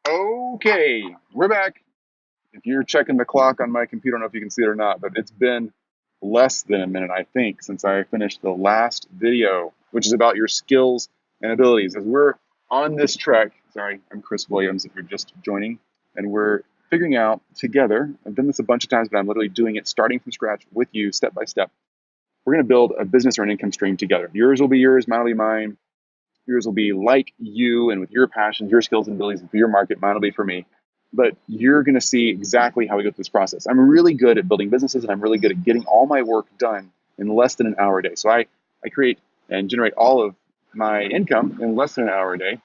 Okay, we're back. If you're checking the clock on my computer, I don't know if you can see it or not, but it's been less than a minute, I think, since I finished the last video, which is about your skills and abilities. As we're on this trek, sorry, I'm Chris Williams if you're just joining, and we're figuring out together, I've done this a bunch of times, but I'm literally doing it starting from scratch with you, step by step. We're going to build a business or an income stream together. Yours will be yours, mine will be mine. Yours will be like you and with your passions, your skills and abilities for your market. Mine will be for me. But you're going to see exactly how we go through this process. I'm really good at building businesses and I'm really good at getting all my work done in less than an hour a day. So I create and generate all of my income in less than an hour a day.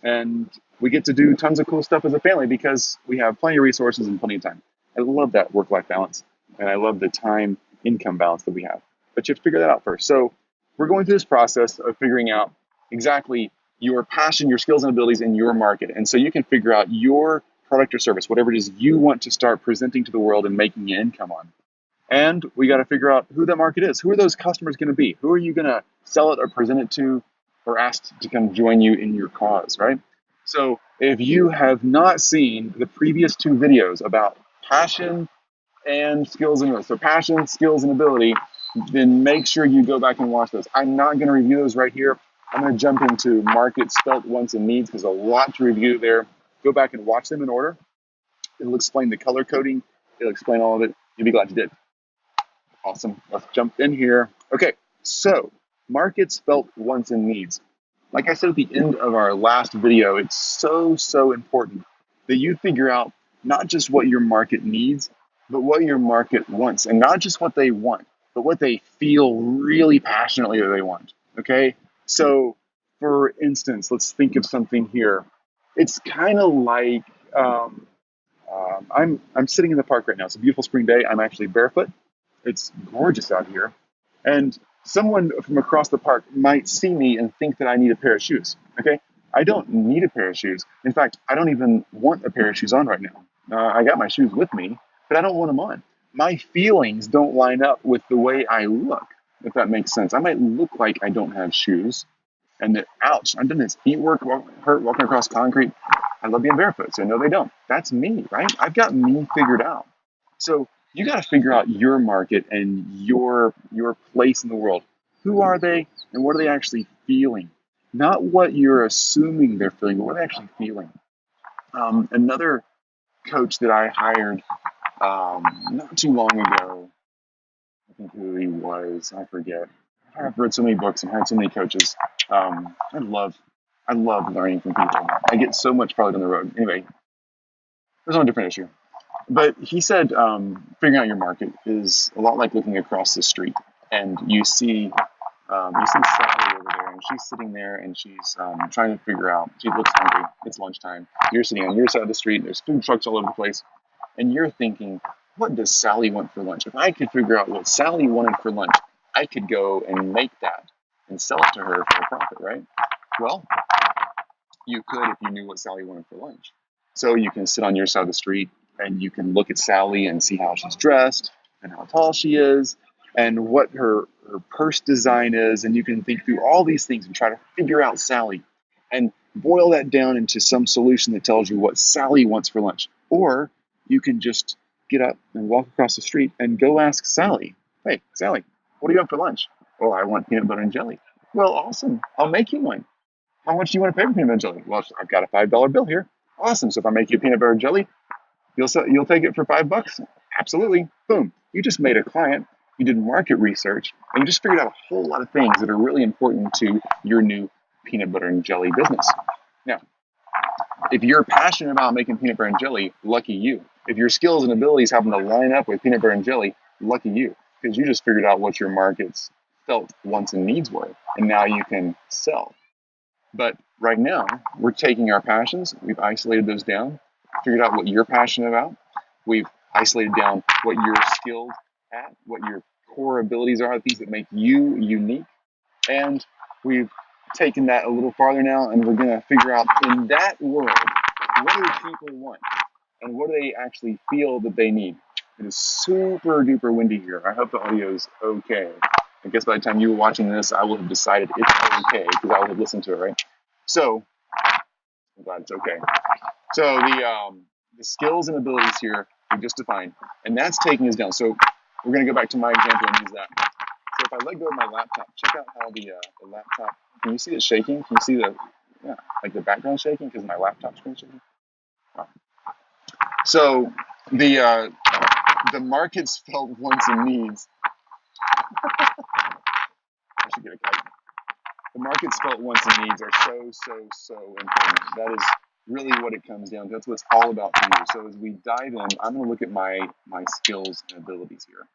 And we get to do tons of cool stuff as a family because we have plenty of resources and plenty of time. I love that work-life balance. And I love the time income balance that we have. But you have to figure that out first. So we're going through this process of figuring out exactly your passion, your skills and abilities in your market. And so you can figure out your product or service, whatever it is you want to start presenting to the world and making an income on. And we got to figure out who that market is. Who are those customers going to be? Who are you going to sell it or present it to or ask to come join you in your cause, right? So if you have not seen the previous two videos about passion and skills and ability, so passion, skills, and ability, then make sure you go back and watch those. I'm not going to review those right here. I'm going to jump into markets, felt, wants, and needs because there's a lot to review there. Go back and watch them in order. It'll explain the color coding. It'll explain all of it. You'll be glad you did. Awesome. Let's jump in here. Okay, so markets, felt, wants, and needs. Like I said at the end of our last video, it's so important that you figure out not just what your market needs, but what your market wants. And not just what they want, but what they feel really passionately that they want. Okay? So, for instance, let's think of something here. It's kind of like I'm sitting in the park right now. It's a beautiful spring day. I'm actually barefoot. It's gorgeous out here. And someone from across the park might see me and think that I need a pair of shoes. Okay? I don't need a pair of shoes. In fact, I don't even want a pair of shoes on right now. I got my shoes with me, but I don't want them on. My feelings don't line up with the way I look, if that makes sense. I might look like I don't have shoes, and that, ouch, I've done this feet work, hurt walking across concrete. I love being barefoot, so no, they don't. That's me, right? I've got me figured out. So you got to figure out your market and your place in the world. Who are they, and what are they actually feeling? Not what you're assuming they're feeling, but what they're actually feeling. Another coach that I hired not too long ago, I think who he was, I forget. I've read so many books and hired so many coaches. I love learning from people. I get so much farther down the road. Anyway, there's a different issue. But he said figuring out your market is a lot like looking across the street, and you see Sally over there, and she's sitting there, and she's trying to figure out. She looks hungry. It's lunchtime. You're sitting on your side of the street. There's food trucks all over the place, and you're thinking, what does Sally want for lunch? If I could figure out what Sally wanted for lunch, I could go and make that and sell it to her for a profit, right? Well, you could if you knew what Sally wanted for lunch. So you can sit on your side of the street and you can look at Sally and see how she's dressed and how tall she is and what her purse design is. And you can think through all these things and try to figure out Sally and boil that down into some solution that tells you what Sally wants for lunch. Or you can just get up and walk across the street and go ask Sally, hey, Sally, what do you want for lunch? Oh, I want peanut butter and jelly. Well, awesome. I'll make you one. How much do you want to pay for peanut butter and jelly? Well, I've got a $5 bill here. Awesome. So if I make you peanut butter and jelly, you'll take it for $5? Absolutely. Boom. You just made a client. You did market research, and you just figured out a whole lot of things that are really important to your new peanut butter and jelly business. Now, if you're passionate about making peanut butter and jelly, lucky you. If your skills and abilities happen to line up with peanut butter and jelly, lucky you, because you just figured out what your market's felt, wants, and needs were, and now you can sell. But right now, we're taking our passions, we've isolated those down, figured out what you're passionate about, we've isolated down what you're skilled at, what your core abilities are, the things that make you unique, and we've taken that a little farther now, and we're going to figure out in that world, what do people want, and what do they actually feel that they need. It is super duper windy here. I hope the audio is okay. I guess by the time you were watching this, I will have decided it's okay because I would have listened to it, right? So, I'm glad it's okay. So the skills and abilities here we just defined, and that's taking us down. So we're going to go back to my example and use that. So if I let go of my laptop, check out how the laptop. Can you see it shaking? Can you see the yeah, like the background shaking because my laptop screen shaking? Oh. So the market's felt wants and needs. I should get a kite. The market's felt wants and needs are so important. That is really what it comes down to. That's what it's all about for you. So as we dive in, I'm going to look at my skills and abilities here.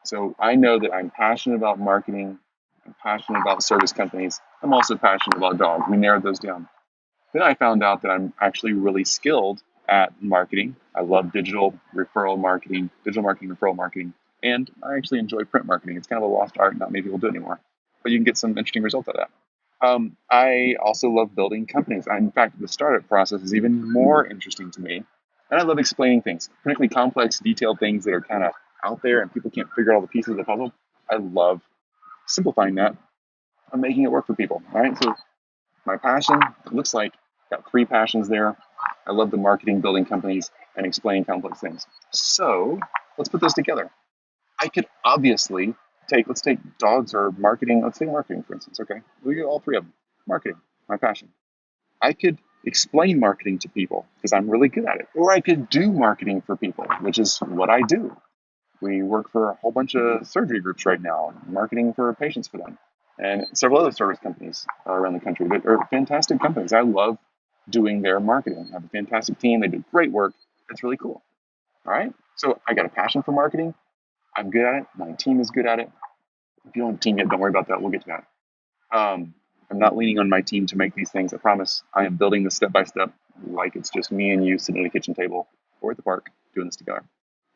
So I know that I'm passionate about marketing. I'm passionate about service companies. I'm also passionate about dogs. We narrowed those down. Then I found out that I'm actually really skilled at marketing. I love digital marketing, referral marketing, and I actually enjoy print marketing. It's kind of a lost art. Not many people do it anymore, but you can get some interesting results out of that. I also love building companies. In fact, the startup process is even more interesting to me. And I love explaining things, particularly complex, detailed things that are kind of out there and people can't figure out all the pieces of the puzzle. I love simplifying that and making it work for people. All right. So my passion, it looks like got three passions there. I love the marketing, building companies, and explaining complex things. So let's put those together. I could obviously let's take dogs or marketing. Let's take marketing, for instance. Okay. We get all three of them. Marketing, my passion. I could explain marketing to people because I'm really good at it. Or I could do marketing for people, which is what I do. We work for a whole bunch of surgery groups right now, marketing for patients for them, and several other service companies around the country that are fantastic companies. I love doing their marketing. I have a fantastic team. They do great work. It's really cool. All right. So I got a passion for marketing. I'm good at it. My team is good at it. If you don't have a team yet, don't worry about that. We'll get to that. I'm not leaning on my team to make these things. I promise. I am building this step by step, like it's just me and you sitting at a kitchen table or at the park doing this together.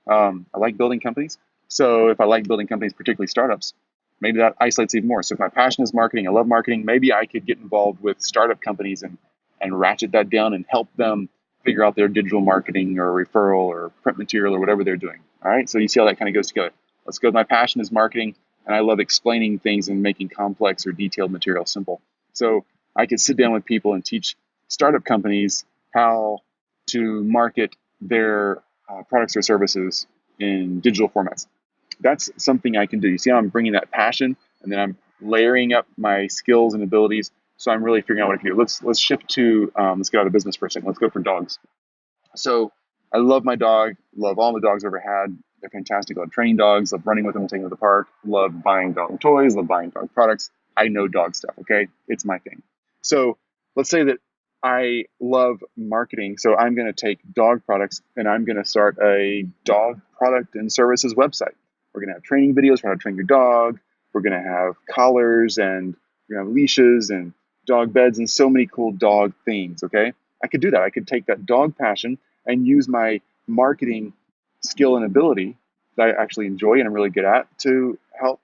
I like building companies. So if I like building companies, particularly startups, maybe that isolates even more. So if my passion is marketing, I love marketing, maybe I could get involved with startup companies and ratchet that down and help them figure out their digital marketing or referral or print material or whatever they're doing. All right. So you see how that kind of goes together. Let's go. My passion is marketing and I love explaining things and making complex or detailed material simple. So I could sit down with people and teach startup companies how to market their products or services in digital formats. That's something I can do. You see how I'm bringing that passion and then I'm layering up my skills and abilities. So I'm really figuring out what I can do. Let's shift to let's get out of business for a second. Let's go for dogs. So I love my dog. Love all the dogs I've ever had. They're fantastic. Love training dogs. Love running with them, taking them to the park. Love buying dog toys. Love buying dog products. I know dog stuff. Okay, it's my thing. So let's say that I love marketing. So I'm going to take dog products and I'm going to start a dog product and services website. We're going to have training videos for how to train your dog. We're going to have collars and we're going to have leashes and dog beds and so many cool dog themes. Okay, I could do that. I could take that dog passion and use my marketing skill and ability that I actually enjoy and I'm really good at to help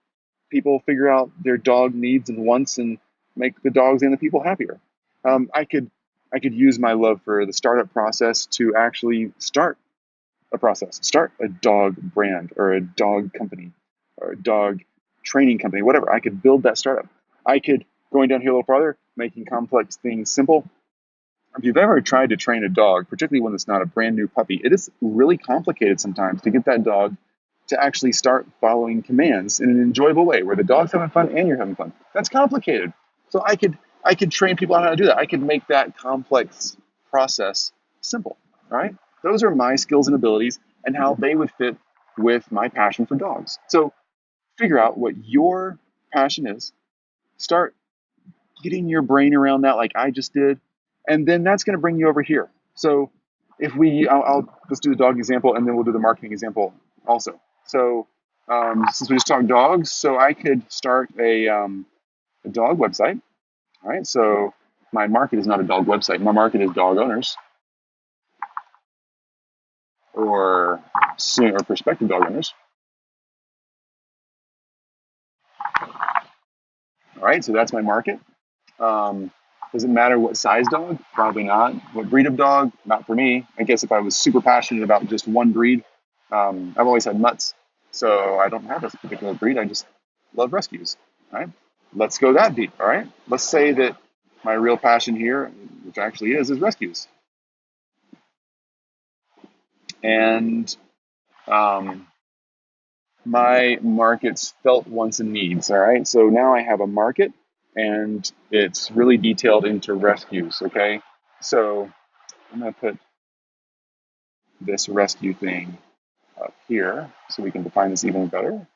people figure out their dog needs and wants and make the dogs and the people happier. I could use my love for the startup process to actually start a process, start a dog brand or a dog company or a dog training company, whatever. I could build that startup. I could, going down here a little farther, making complex things simple. If you've ever tried to train a dog, particularly when it's not a brand new puppy, it is really complicated sometimes to get that dog to actually start following commands in an enjoyable way where the dog's having fun and you're having fun. That's complicated. So I could train people on how to do that. I could make that complex process simple. All right. Those are my skills and abilities and how they would fit with my passion for dogs. So figure out what your passion is. Start getting your brain around that like I just did. And then that's going to bring you over here. So if let's do the dog example and then we'll do the marketing example also. So since we just talked dogs, so I could start a dog website. All right. So my market is not a dog website. My market is dog owners or prospective dog owners. All right. So that's my market. Does it matter what size dog? Probably not. What breed of dog? Not for me. I guess if I was super passionate about just one breed, I've always had mutts, so I don't have a particular breed. I just love rescues. All right, let's go that deep. All right, let's say that my real passion here, which actually is rescues. and um, my markets felt wants and needs. All right, so now I have a market, and it's really detailed into rescues. Okay, so I'm gonna put this rescue thing up here so we can define this even better.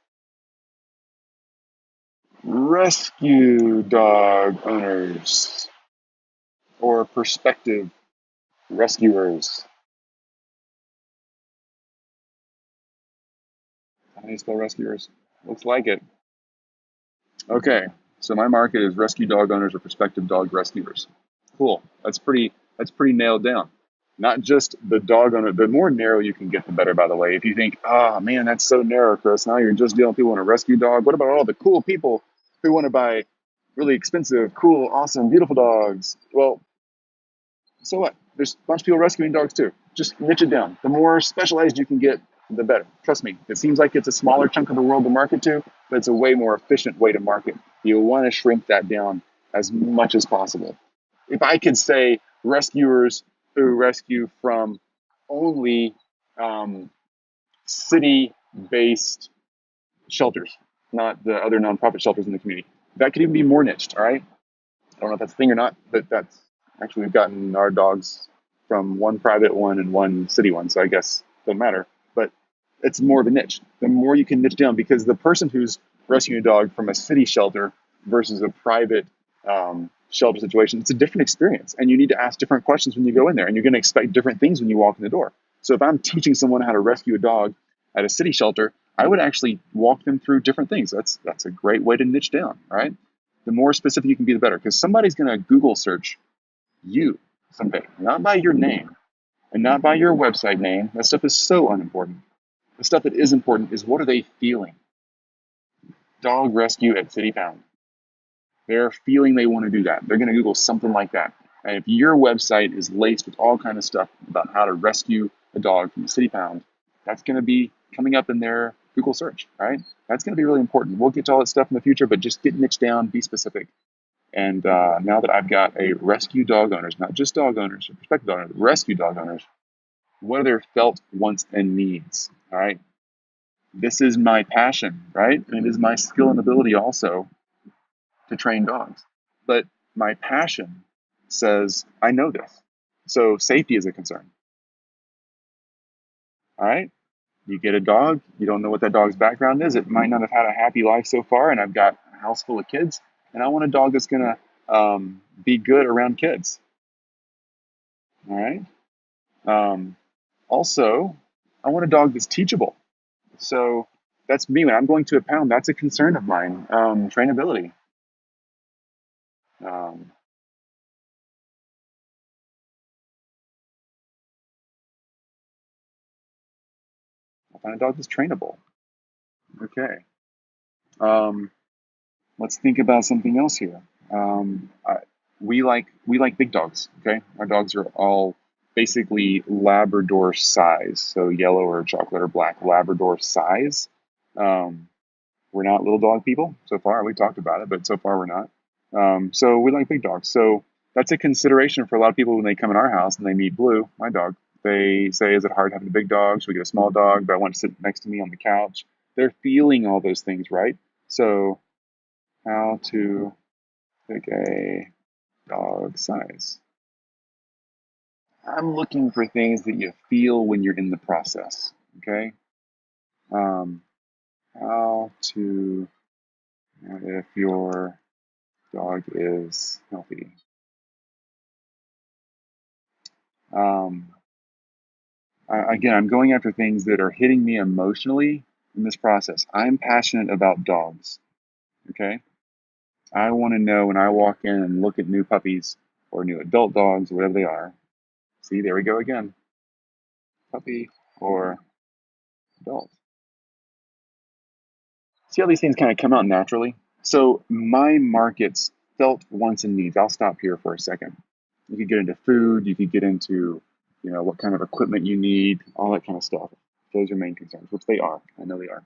Rescue dog owners or prospective rescuers. How do you spell rescuers? Looks like it. Okay, so my market is rescue dog owners or prospective dog rescuers. Cool. That's pretty nailed down. Not just the dog owner. The more narrow you can get, the better. By the way, if you think, oh man, that's so narrow, Chris. Now you're just dealing with people in a rescue dog. What about all the cool people who want to buy really expensive, cool, awesome, beautiful dogs? Well, so what? There's a bunch of people rescuing dogs too. Just niche it down. The more specialized you can get, the better. Trust me. It seems like it's a smaller chunk of the world to market to, but it's a way more efficient way to market. You'll want to shrink that down as much as possible. If I could say rescuers who rescue from only um, city-based shelters, not the other nonprofit shelters in the community, that could even be more niched. All right. I don't know if that's a thing or not, but that's actually we've gotten our dogs from one private one and one city one, so I guess it doesn't matter. But it's more of a niche. The more you can niche down, because the person who's rescuing a dog from a city shelter versus a private shelter situation, it's a different experience, and you need to ask different questions when you go in there, and you're going to expect different things when you walk in the door. So if I'm teaching someone how to rescue a dog at a city shelter, I would actually walk them through different things. That's a great way to niche down. All right. The more specific you can be, the better, because somebody's going to Google search you someday, not by your name and not by your website name. That stuff is so unimportant. The stuff that is important is, what are they feeling? Dog rescue at City Pound. They're feeling they want to do that. They're going to Google something like that. And if your website is laced with all kind of stuff about how to rescue a dog from the City Pound, that's going to be coming up in their Google search, right? That's going to be really important. We'll get to all that stuff in the future, but just get niche down, be specific. And now that I've got a rescue dog owners, not just dog owners or prospective dog owners, rescue dog owners, what are their felt wants and needs? All right. This is my passion, right? And it is my skill and ability also to train dogs. But my passion says, I know this. So safety is a concern. All right. You get a dog, you don't know what that dog's background is. It might not have had a happy life so far, and I've got a house full of kids, and I want a dog that's going to be good around kids. All right. Also, I want a dog that's teachable. So that's me. When I'm going to a pound, that's a concern of mine. Trainability. Um, I find a dog that's trainable. Okay. Um, let's think about something else here. We like big dogs. Okay, our dogs are all basically Labrador size, so yellow or chocolate or black Labrador size. Um, we're not little dog people so far. We talked about it, but so far we're not. So we like big dogs. So that's a consideration for a lot of people when they come in our house and they meet Blue, my dog. They say, "Is it hard having a big dog? Should we get a small dog? But I want to sit next to me on the couch." They're feeling all those things, right? So how to pick a dog size. I'm looking for things that you feel when you're in the process. Okay. Um, how to, if your dog is healthy. Um, again, I'm going after things that are hitting me emotionally in this process. I'm passionate about dogs. Okay. I want to know when I walk in and look at new puppies or new adult dogs, or whatever they are. See, there we go again. Puppy or adult. See how these things kind of come out naturally? So my markets felt wants and needs. I'll stop here for a second. You could get into food, you could get into, what kind of equipment you need, all that kind of stuff. Those are main concerns, which they are. I know they are.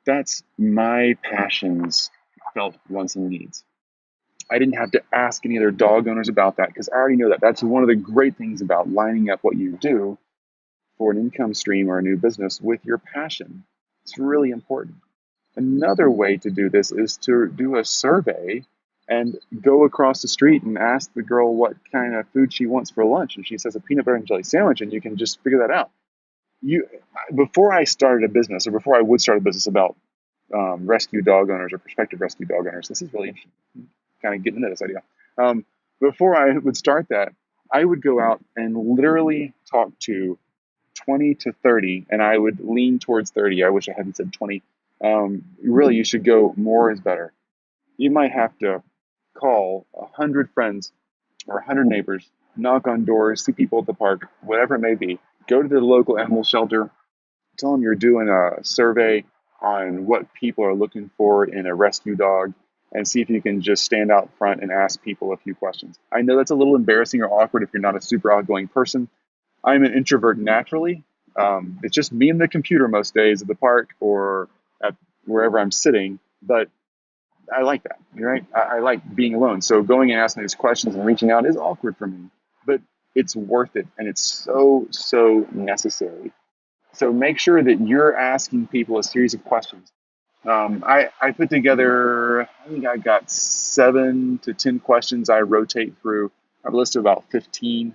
That's my passions felt wants and needs. I didn't have to ask any other dog owners about that because I already know that. That's one of the great things about lining up what you do for an income stream or a new business with your passion. It's really important. Another way to do this is to do a survey and go across the street and ask the girl what kind of food she wants for lunch. And she says a peanut butter and jelly sandwich, and you can just figure that out. You, before I started a business, or before I would start a business about rescue dog owners or prospective rescue dog owners, this is really interesting. Kind of getting into this idea. Um, Before I would start that, I would go out and literally talk to 20 to 30, and I would lean towards 30. I wish I hadn't said 20. Really, you should go more is better. You might have to call 100 friends or 100 neighbors, knock on doors, see people at the park, whatever it may be. Go to the local animal shelter, tell them you're doing a survey on what people are looking for in a rescue dog, and see if you can just stand out front and ask people a few questions. I know that's a little embarrassing or awkward if you're not a super outgoing person. I'm an introvert naturally. It's just me and the computer most days at the park or at wherever I'm sitting, but I like that, right? I like being alone. So going and asking these questions and reaching out is awkward for me, but it's worth it, and it's so necessary. So make sure that you're asking people a series of questions. I put together, I think I got 7 to 10 questions I rotate through. I've listed about 15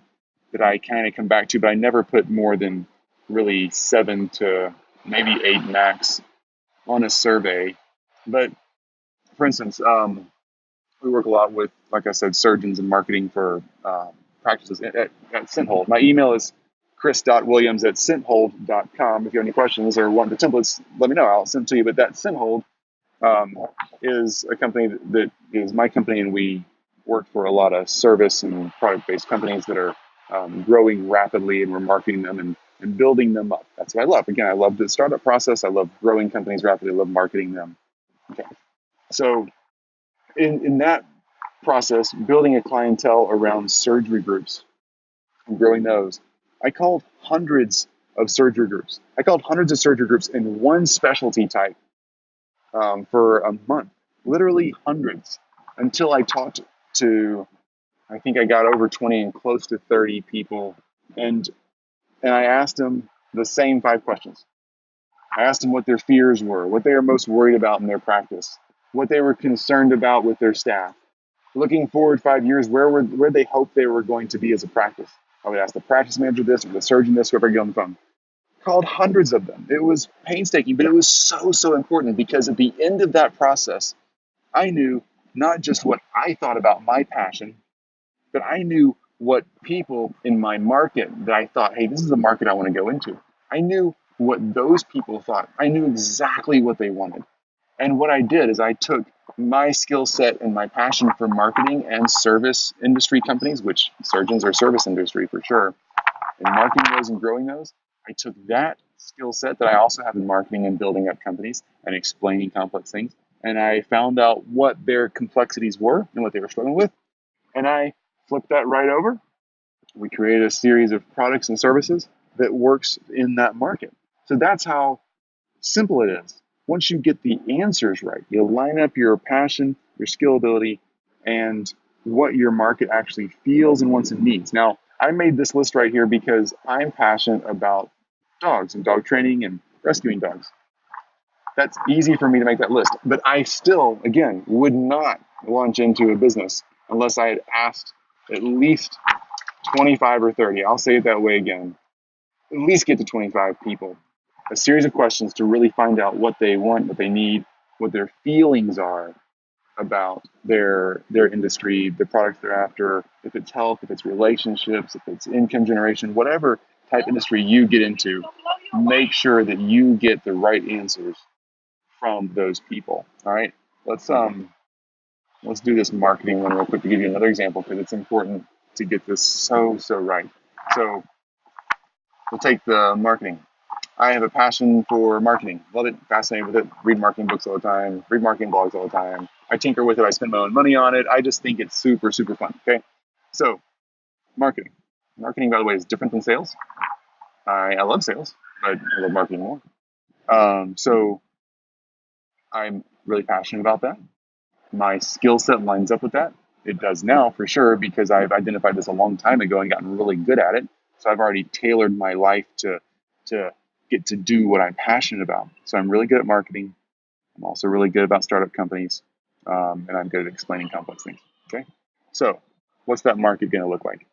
that I kind of come back to, but I never put more than really 7 to maybe 8 max on a survey. But for instance, we work a lot with, like I said, surgeons and marketing for practices at Scenthold. My email is chris.williams@scenthold.com. If you have any questions or want the templates, let me know. I'll send them to you. But that Scenthold um, is a company that is my company, and we work for a lot of service and product-based companies that are growing rapidly, and we're marketing them and building them up. That's what I love. Again, I love the startup process. I love growing companies rapidly. I love marketing them. Okay. So in that process, building a clientele around surgery groups and growing those, I called hundreds of surgery groups. I called hundreds of surgery groups in one specialty type for a month, literally hundreds, until I talked to, I think I got over 20 and close to 30 people, and I asked them the same 5 questions. I asked them what their fears were, what they are most worried about in their practice, what they were concerned about with their staff. Looking forward 5 years, where they hoped they were going to be as a practice. I would ask the practice manager this or the surgeon this, whoever I get on the phone. Called hundreds of them. It was painstaking, but it was so important, because at the end of that process, I knew not just what I thought about my passion, but I knew what people in my market that I thought, hey, this is a market I want to go into. I knew what those people thought. I knew exactly what they wanted. And what I did is I took my skill set and my passion for marketing and service industry companies, which surgeons are service industry for sure, and marketing those and growing those. I took that skill set that I also have in marketing and building up companies and explaining complex things, and I found out what their complexities were and what they were struggling with, and I flipped that right over. We created a series of products and services that works in that market. So that's how simple it is. Once you get the answers right, you line up your passion, your skill ability, and what your market actually feels and wants and needs. Now, I made this list right here because I'm passionate about dogs and dog training and rescuing dogs. That's easy for me to make that list. But I still, again, would not launch into a business unless I had asked at least 25 or 30. I'll say it that way again. At least get to 25 people. A series of questions to really find out what they want, what they need, what their feelings are about their industry, the products they're after, if it's health, if it's relationships, if it's income generation, whatever type industry you get into, make sure that you get the right answers from those people. All right, let's do this marketing one real quick to give you another example, because it's important to get this so right. So we'll take the marketing. I have a passion for marketing. Love it, fascinated with it. Read marketing books all the time, read marketing blogs all the time. I tinker with it. I spend my own money on it. I just think it's super fun. Okay. So marketing. Marketing, by the way, is different than sales. I love sales, but I love marketing more. So I'm really passionate about that. My skill set lines up with that. It does now for sure, because I've identified this a long time ago and gotten really good at it. So I've already tailored my life to to get to do what I'm passionate about. So I'm really good at marketing. I'm also really good about startup companies, and I'm good at explaining complex things. Okay, so what's that market going to look like?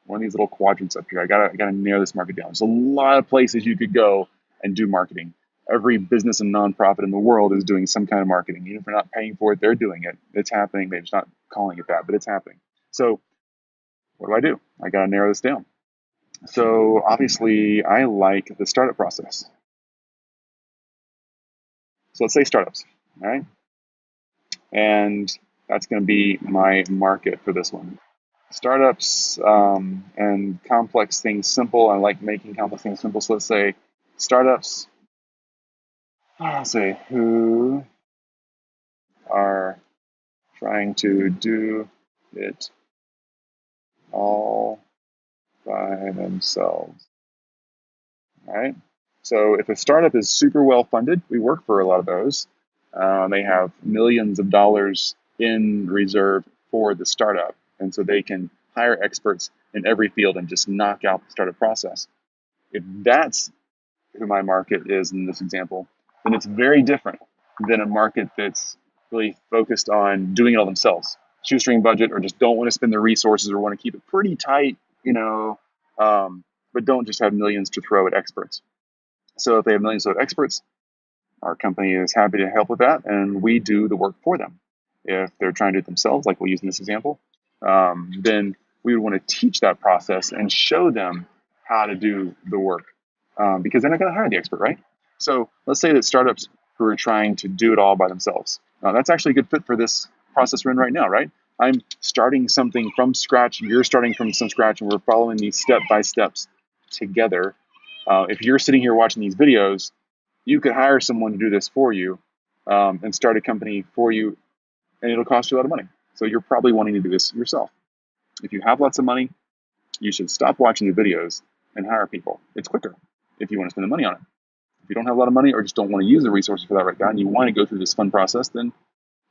One of these little quadrants up here. I gotta narrow this market down. There's a lot of places you could go and do marketing. Every business and nonprofit in the world is doing some kind of marketing. Even if they're not paying for it, they're doing it. It's happening. They're just not calling it that, but it's happening. So what do? I gotta narrow this down. So obviously, I like the startup process. So let's say startups, all right? And that's going to be my market for this one. Startups and complex things simple. I like making complex things simple. So let's say startups, I'll say, who are trying to do it all by themselves. All right. So if a startup is super well funded, we work for a lot of those. They have millions of dollars in reserve for the startup. And so they can hire experts in every field and just knock out the startup process. If that's who my market is in this example, then it's very different than a market that's really focused on doing it all themselves, shoestring budget, or just don't want to spend the resources or want to keep it pretty tight, but don't just have millions to throw at experts. So if they have millions of experts, our company is happy to help with that, and we do the work for them. If they're trying to do it themselves, like we'll use in this example, then we would want to teach that process and show them how to do the work, because they're not going to hire the expert, right? So let's say that startups who are trying to do it all by themselves. That's actually a good fit for this process we're in right now, right? I'm starting something from scratch. You're starting from some scratch, and we're following these step by steps together. If you're sitting here watching these videos, you could hire someone to do this for you, and start a company for you, and it'll cost you a lot of money. So you're probably wanting to do this yourself. If you have lots of money, you should stop watching the videos and hire people. It's quicker if you want to spend the money on it. If you don't have a lot of money or just don't want to use the resources for that right now and you want to go through this fun process, then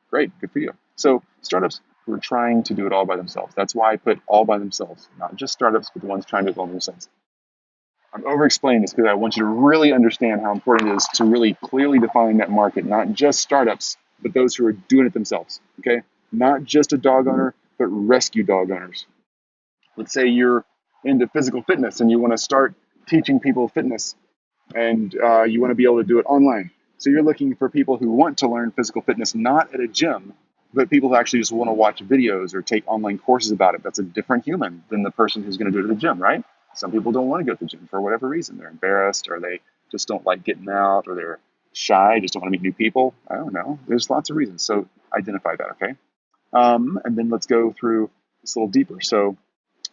great, good for you. So startups who are trying to do it all by themselves. That's why I put all by themselves, not just startups, but the ones trying to do it all by themselves. I'm over-explaining this because I want you to really understand how important it is to really clearly define that market, not just startups, but those who are doing it themselves, okay? Not just a dog owner, but rescue dog owners. Let's say you're into physical fitness and you want to start teaching people fitness, and you want to be able to do it online. So you're looking for people who want to learn physical fitness, not at a gym, but people who actually just want to watch videos or take online courses about it. That's a different human than the person who's going to do it at the gym, right? Some people don't want to go to the gym for whatever reason. They're embarrassed, or they just don't like getting out, or they're shy, just don't want to meet new people. I don't know. There's lots of reasons. So identify that, okay? And then let's go through this a little deeper. So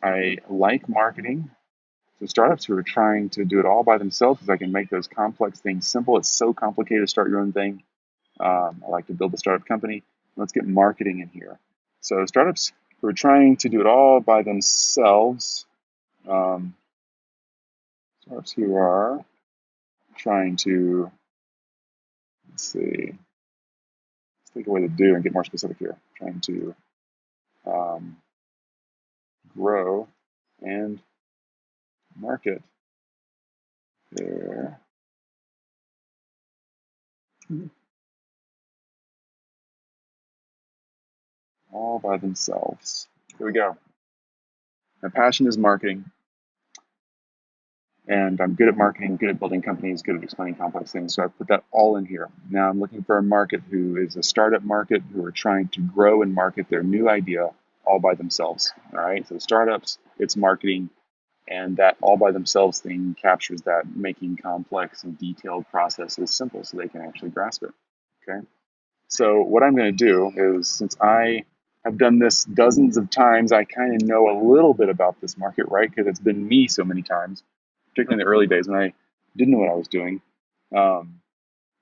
I like marketing. So startups who are trying to do it all by themselves, because I can make those complex things simple. It's so complicated to start your own thing. I like to build a startup company. Let's get marketing in here. So startups who are trying to do it all by themselves, startups who are trying to, let's see, let's take away the do and get more specific here. Trying to grow and market their all by themselves. Here we go. My passion is marketing, and I'm good at marketing, good at building companies, good at explaining complex things. So I put that all in here. Now I'm looking for a market who is a startup market, who are trying to grow and market their new idea all by themselves. All right. So startups, it's marketing, and that all by themselves thing captures that, making complex and detailed processes simple so they can actually grasp it. Okay. So what I'm going to do is, since I have done this dozens of times, I kind of know a little bit about this market, right? Because it's been me so many times, particularly in the early days when I didn't know what I was doing. Um,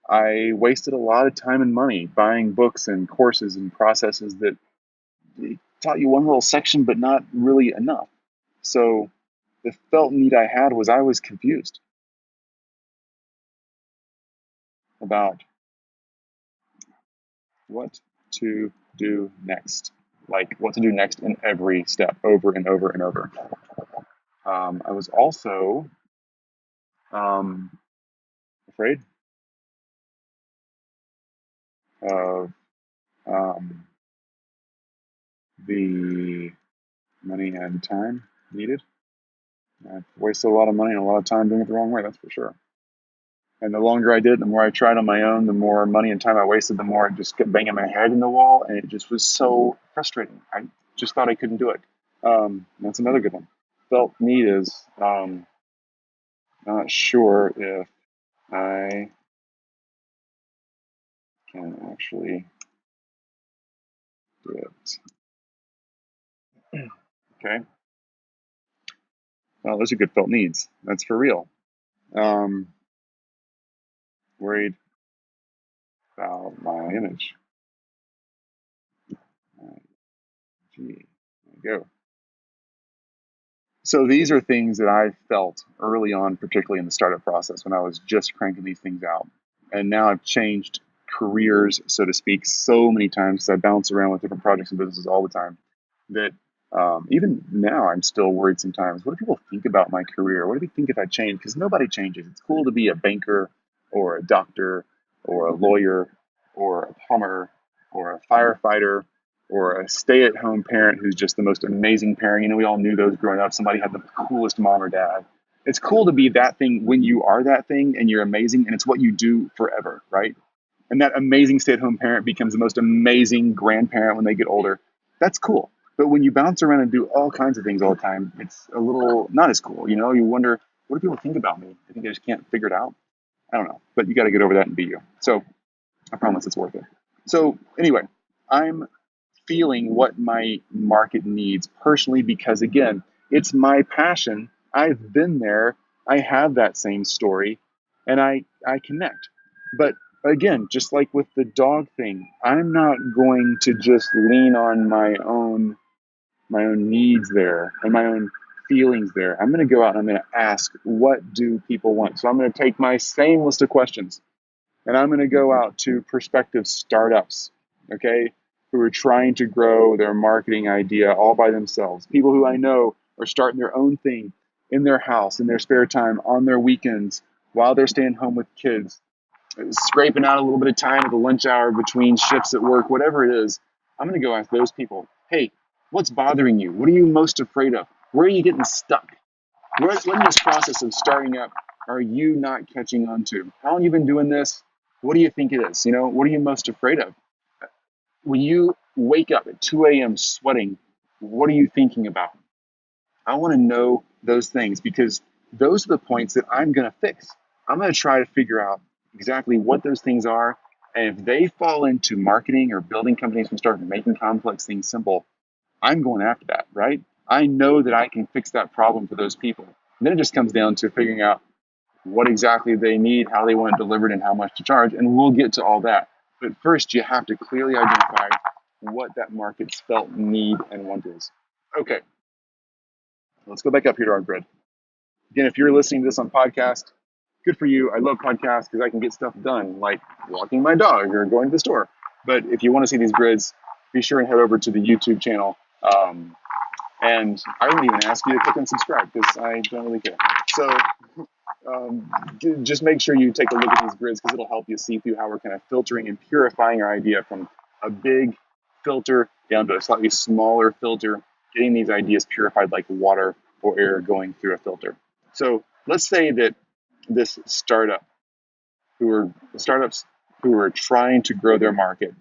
I wasted a lot of time and money buying books and courses and processes that taught you one little section, but not really enough. So the felt need I had was I was confused about what to do next. Like what to do next in every step, over and over and over. I was also Um, afraid of um, the money and time needed. I've wasted a lot of money and a lot of time doing it the wrong way, that's for sure. And the longer I did it, the more I tried on my own, the more money and time I wasted, the more I just kept banging my head in the wall, and it just was so frustrating. I just thought I couldn't do it. That's another good one. Felt need is not sure if I can actually do it. Okay. Well, those are good felt needs. That's for real. Um, worried about my image. Gee, there you go. So these are things that I felt early on, particularly in the startup process when I was just cranking these things out. And now I've changed careers, so to speak, so many times because I bounce around with different projects and businesses all the time that even now I'm still worried sometimes. What do people think about my career? What do they think if I change? Because nobody changes. It's cool to be a banker or a doctor or a lawyer or a plumber or a firefighter or a stay-at-home parent who's just the most amazing parent. We all knew those growing up. Somebody had the coolest mom or dad. It's cool to be that thing when you are that thing and you're amazing, and it's what you do forever, right? And that amazing stay-at-home parent becomes the most amazing grandparent when they get older. That's cool. But when you bounce around and do all kinds of things all the time, it's a little not as cool. You wonder, what do people think about me? I think I just can't figure it out. I don't know. But you got to get over that and be you. So I promise it's worth it. So anyway, I'm feeling what my market needs personally because, again, it's my passion. I've been there. I have that same story and I connect. But again, just like with the dog thing, I'm not going to just lean on my own needs there and my own feelings there. I'm going to go out and I'm going to ask, what do people want? So I'm going to take my same list of questions and I'm going to go out to prospective startups, okay, who are trying to grow their marketing idea all by themselves. People who I know are starting their own thing in their house, in their spare time, on their weekends, while they're staying home with kids, scraping out a little bit of time at the lunch hour between shifts at work, whatever it is. I'm going to go ask those people, hey, what's bothering you? What are you most afraid of? Where are you getting stuck? What in this process of starting up are you not catching on to? How long have you been doing this? What do you think it is? What are you most afraid of? When you wake up at 2 a.m. sweating, what are you thinking about? I want to know those things because those are the points that I'm going to fix. I'm going to try to figure out exactly what those things are. And if they fall into marketing or building companies and start making complex things simple, I'm going after that, right? I know that I can fix that problem for those people. And then it just comes down to figuring out what exactly they need, how they want it delivered, and how much to charge. And we'll get to all that. But first, you have to clearly identify what that market's felt need and want is. Okay, let's go back up here to our grid. Again, if you're listening to this on podcast, good for you. I love podcasts because I can get stuff done, like walking my dog or going to the store. But if you want to see these grids, be sure and head over to the YouTube channel. And I won't even ask you to click and subscribe because I don't really care. So just make sure you take a look at these grids because it'll help you see through how we're kind of filtering and purifying our idea from a big filter down to a slightly smaller filter, getting these ideas purified like water or air going through a filter. So let's say that this startups who are trying to grow their market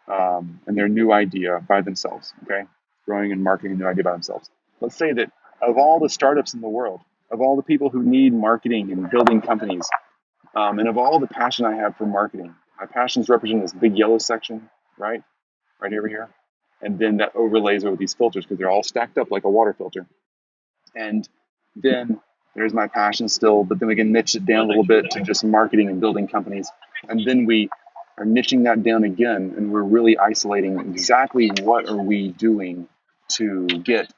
and their new idea by themselves, okay? Growing and marketing a new idea by themselves. Let's say that of all the startups in the world, of all the people who need marketing and building companies, and of all the passion I have for marketing, my passion is represented in this big yellow section, right? Right over here. And then that overlays over these filters because they're all stacked up like a water filter. And then there's my passion still, but then we can niche it down a little bit to just marketing and building companies. And then we are niching that down again, and we're really isolating exactly what are we doing to get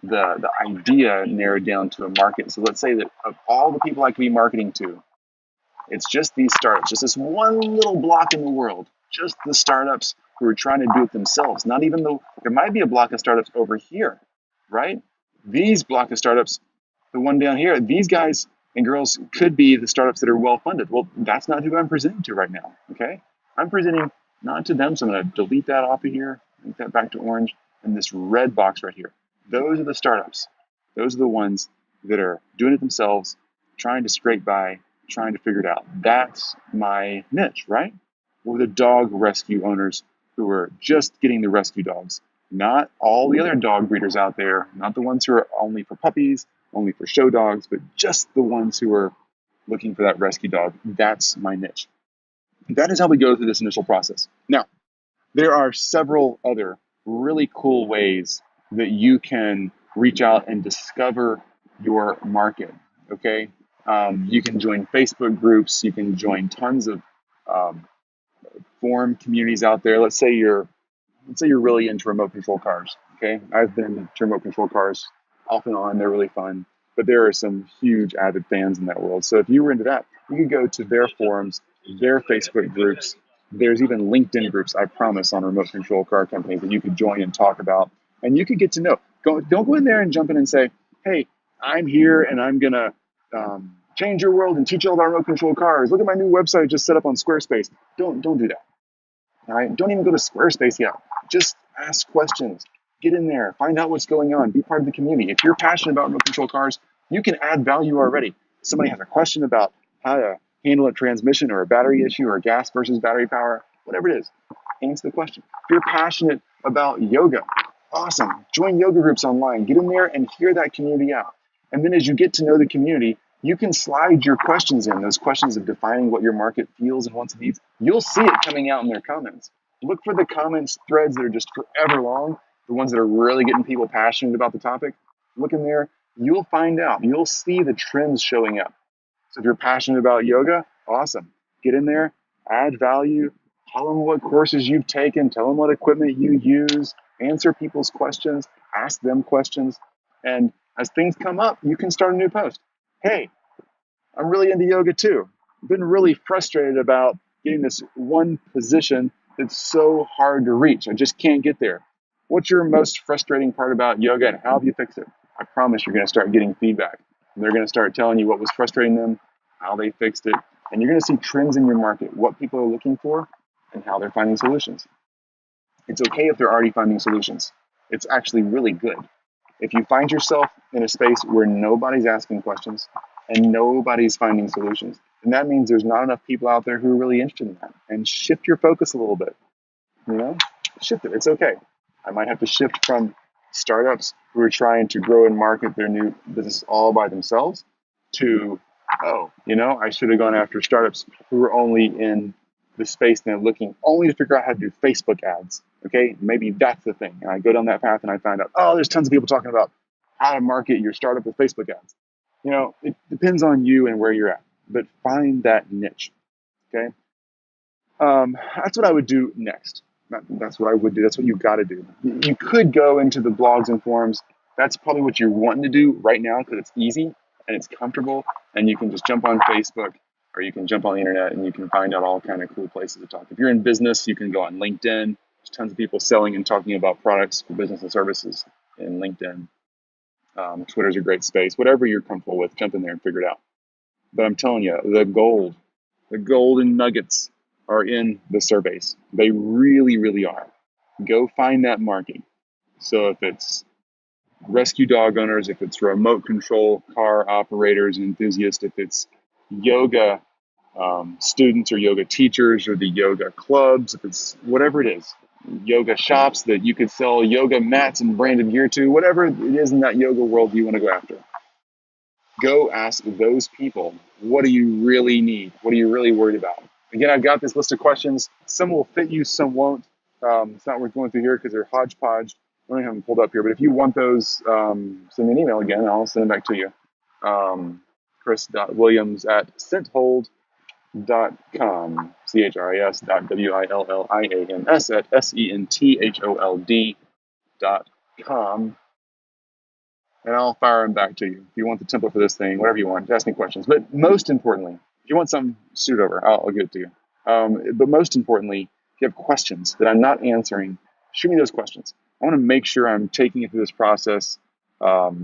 the idea narrowed down to a market. So let's say that of all the people I could be marketing to, it's just these startups, just this one little block in the world, just the startups who are trying to do it themselves. Not even though there might be a block of startups over here, right? These block of startups, the one down here, these guys and girls could be the startups that are well funded. Well, that's not who I'm presenting to right now. Okay, I'm presenting not to them, so I'm going to delete that off of here, make that back to orange, and this red box right here. Those are the startups. Those are the ones that are doing it themselves, trying to scrape by, trying to figure it out. That's my niche, right? Or the dog rescue owners who are just getting the rescue dogs, not all the other dog breeders out there, not the ones who are only for puppies, only for show dogs, but just the ones who are looking for that rescue dog. That's my niche. That is how we go through this initial process. Now, there are several other really cool ways that you can reach out and discover your market. Okay, you can join Facebook groups. You can join tons of um, forum communities out there. Let's say you're really into remote control cars. Okay, I've been into remote control cars off and on. They're really fun, but there are some huge avid fans in that world. So if you were into that, you could go to their forums, their Facebook groups. There's even LinkedIn groups, I promise, on remote control car companies that you could join and talk about, and you could get to know. Don't go in there and jump in and say, "Hey, I'm here and I'm gonna change your world and teach you all about remote control cars. Look at my new website I just set up on Squarespace." Don't do that. All right, don't even go to Squarespace yet. Just ask questions. Get in there. Find out what's going on. Be part of the community. If you're passionate about remote control cars, you can add value already. Somebody has a question about how to handle a transmission or a battery issue or gas versus battery power, whatever it is, answer the question. If you're passionate about yoga, awesome. Join yoga groups online. Get in there and hear that community out. And then as you get to know the community, you can slide your questions in, those questions of defining what your market feels and wants and needs. You'll see it coming out in their comments. Look for the comments threads that are just forever long, the ones that are really getting people passionate about the topic. Look in there. You'll find out. You'll see the trends showing up. So if you're passionate about yoga, awesome. Get in there, add value, tell them what courses you've taken, tell them what equipment you use, answer people's questions, ask them questions. And as things come up, you can start a new post. Hey, I'm really into yoga too. I've been really frustrated about getting this one position that's so hard to reach. I just can't get there. What's your most frustrating part about yoga and how have you fixed it? I promise you're going to start getting feedback. And they're going to start telling you what was frustrating them, how they fixed it, and you're going to see trends in your market, what people are looking for, and how they're finding solutions. It's okay if they're already finding solutions. It's actually really good. If you find yourself in a space where nobody's asking questions and nobody's finding solutions, then that means there's not enough people out there who are really interested in that. And shift your focus a little bit. Shift it. It's okay. I might have to shift from startups who are trying to grow and market their new business all by themselves to, I should have gone after startups who are only in the space and they're looking only to figure out how to do Facebook ads. Okay, maybe that's the thing. And I go down that path and I find out, there's tons of people talking about how to market your startup with Facebook ads. It depends on you and where you're at, but find that niche. Okay, that's what I would do next. That's what I would do. That's what you got to do. You could go into the blogs and forums. That's probably what you're wanting to do right now because it's easy and it's comfortable, and you can just jump on Facebook or you can jump on the internet and you can find out all kind of cool places to talk. If you're in business, you can go on LinkedIn. There's tons of people selling and talking about products for business and services in LinkedIn. Twitter's a great space. Whatever you're comfortable with, jump in there and figure it out. But I'm telling you, the golden nuggets are in the surveys. They really, really are. Go find that market. So if it's rescue dog owners, if it's remote control car operators and enthusiasts, if it's yoga students or yoga teachers or the yoga clubs, if it's whatever it is, yoga shops that you could sell yoga mats and branded gear to, whatever it is in that yoga world you want to go after. Go ask those people, what do you really need? What are you really worried about? Again, I've got this list of questions. Some will fit you, some won't. It's not worth going through here because they're hodgepodge. I don't have them pulled up here, but if you want those, send me an email again, and I'll send them back to you. Chris.williams@senthold.com, chris.williams@senthold.com, and I'll fire them back to you. If you want the template for this thing, whatever you want, ask me questions. But most importantly, if you want something suited over, I'll give it to you. But most importantly, if you have questions that I'm not answering, shoot me those questions. I want to make sure I'm taking you through this process.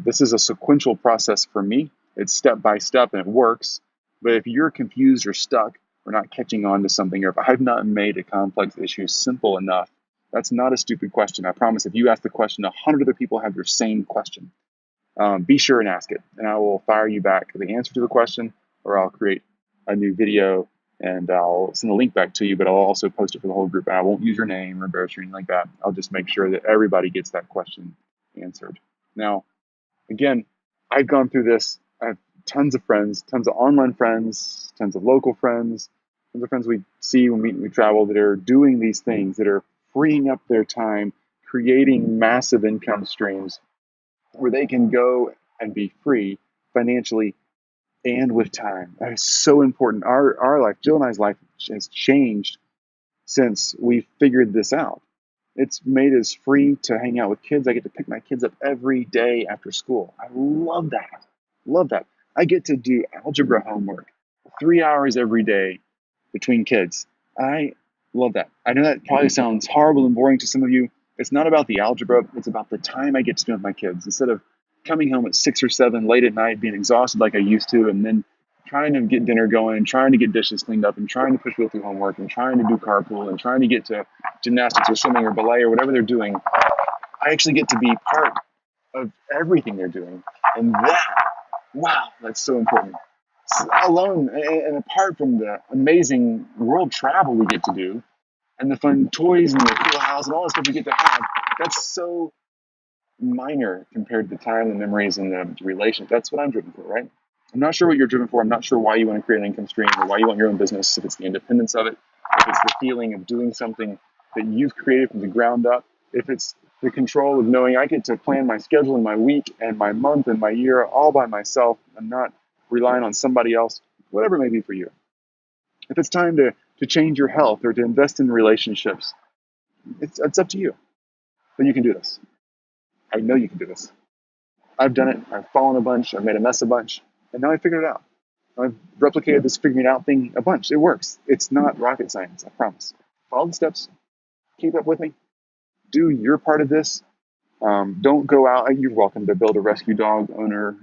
This is a sequential process for me. It's step by step and it works. But if you're confused or stuck or not catching on to something, or if I've not made a complex issue simple enough, that's not a stupid question. I promise if you ask the question, 100 other people have your same question. Be sure and ask it, and I will fire you back the answer to the question, or I'll create a new video and I'll send the link back to you, but I'll also post it for the whole group. And I won't use your name or embarrass you or anything like that. I'll just make sure that everybody gets that question answered. Now, again, I've gone through this. I have tons of friends, tons of online friends, tons of local friends, tons of friends we see when we travel that are doing these things, that are freeing up their time, creating massive income streams where they can go and be free financially and with time. That is so important. Our life, Jill and I's life, has changed since we figured this out. It's made us free to hang out with kids. I get to pick my kids up every day after school. I love that. Love that. I get to do algebra homework 3 hours every day between kids. I love that. I know that probably sounds horrible and boring to some of you. It's not about the algebra. It's about the time I get to spend with my kids. Instead of coming home at 6 or 7 late at night, being exhausted like I used to, and then trying to get dinner going, and trying to get dishes cleaned up, and trying to push people through homework, and trying to do carpool, and trying to get to gymnastics or swimming or ballet or whatever they're doing, I actually get to be part of everything they're doing. And that, wow, that's so important. Alone and apart from the amazing world travel we get to do, and the fun toys and the cool house and all the stuff we get to have, that's so minor compared to the time, the memories, and the relation. That's what I'm driven for, right? I'm not sure what you're driven for. I'm not sure why you want to create an income stream or why you want your own business, if it's the independence of it, if it's the feeling of doing something that you've created from the ground up, if it's the control of knowing I get to plan my schedule and my week and my month and my year all by myself and not relying on somebody else, whatever it may be for you. If it's time to change your health or to invest in relationships, it's up to you. But you can do this. I know you can do this. I've done it. I've fallen a bunch. I've made a mess a bunch. And now I figured it out. I've replicated this figuring it out thing a bunch. It works. It's not rocket science, I promise. Follow the steps. Keep up with me. Do your part of this. Don't go out. You're welcome to build a rescue dog owner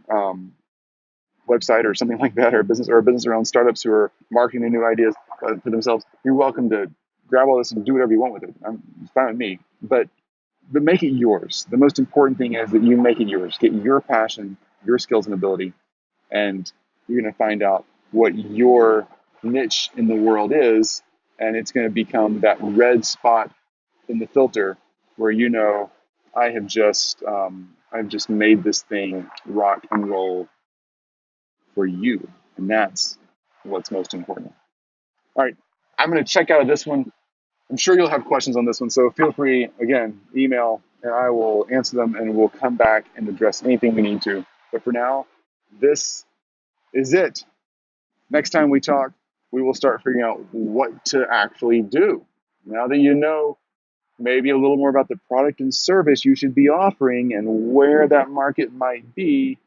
website or something like that, or a business around startups who are marketing their new ideas for themselves. You're welcome to grab all this and do whatever you want with it. It's fine with me. But make it yours. The most important thing is that you make it yours. Get your passion, your skills and ability, and you're going to find out what your niche in the world is, and it's going to become that red spot in the filter where you know I've just made this thing rock and roll for you, and that's what's most important. All right, I'm going to check out of this one. I'm sure you'll have questions on this one, so feel free, again, email, and I will answer them, and we'll come back and address anything we need to. But for now, this is it. Next time we talk, we will start figuring out what to actually do. Now that you know maybe a little more about the product and service you should be offering and where that market might be,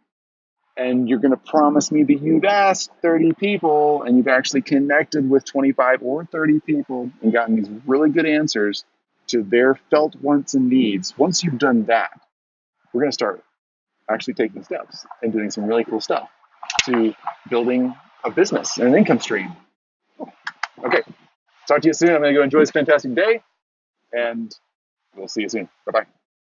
and you're going to promise me that you've asked 30 people and you've actually connected with 25 or 30 people and gotten these really good answers to their felt wants and needs. Once you've done that, we're going to start actually taking steps and doing some really cool stuff to building a business and an income stream. Okay, talk to you soon. I'm going to go enjoy this fantastic day, and we'll see you soon. Bye-bye.